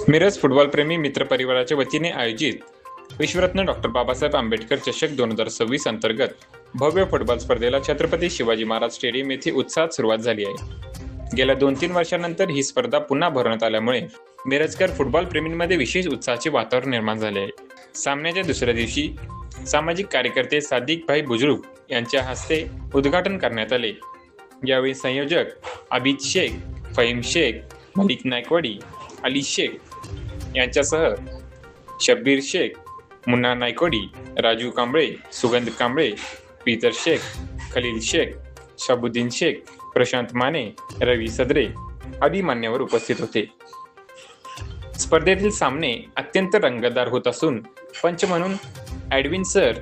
मिरज फुटबॉलप्रेमी मित्रपरिवाराच्या वतीने आयोजित विश्वरत्न डॉक्टर बाबासाहेब आंबेडकर चषक 2026 अंतर्गत भव्य फुटबॉल स्पर्धेला छत्रपती शिवाजी महाराज स्टेडियम येथे उत्साहात सुरुवात झाली आहे। गेल्या 2-3 वर्षांनंतर ही स्पर्धा पुन्हा भरवण्यात आल्यामुळे मिरजकर फुटबॉल प्रेमींमध्ये विशेष उत्साहाचे वातावरण निर्माण झाले आहे। सामन्याच्या दुसऱ्या दिवशी सामाजिक कार्यकर्ते सादिक भाई बुजुर्ग यांच्या हस्ते उद्घाटन करण्यात आले। यावेळी संयोजक आबिद शेख, फहीम शेख, मलिक नायकवाडी, अली शेख यांच्यासह शब्बीर शेख, मुन्ना नायकवाडी, राजू कांबळे, सुगंध कांबळे, पीतर शेख, खलील शेख, शाबुद्दीन शेख, प्रशांत माने, रवी सदरे आदी मान्यवर उपस्थित होते। स्पर्धेतील सामने अत्यंत रंगतदार होत असून पंच म्हणून ॲडविन सर,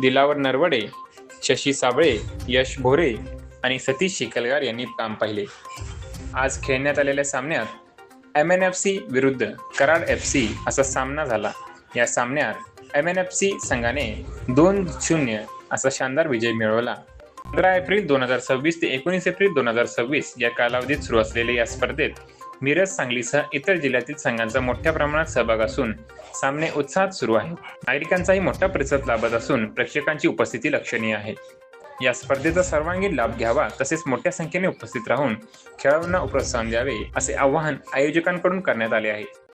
दिलावर नरवडे, शशी साबळे, यश भोरे आणि सतीश शिकलगार यांनी काम पाहिले। आज खेळण्यात आलेल्या सामन्यात MNFC विरुद्ध कराड FC असा सामना झाला। या सामन्यात MNFC संघाने 2-0 असा शानदार विजय मिळवला। 15 एप्रिल 2026 ते 19 एप्रिल 2026 या कालावधीत सुरू असलेल्या या स्पर्धेत मिरज, सांगलीसह इतर जिल्ह्यातील संघांचा मोठ्या प्रमाणात सहभाग असून सामने उत्साहात सुरू आहेत। नागरिकांचाही मोठा प्रतिसाद लाभत असून प्रेक्षकांची उपस्थिती लक्षणीय आहे। या स्पर्धेचा सर्वांगीण लाभ घ्यावा तसेच मोठ्या संख्येने उपस्थित राहून खेळाडूंना प्रोत्साहन द्यावे असे आवाहन आयोजकांकडून करण्यात आले आहे।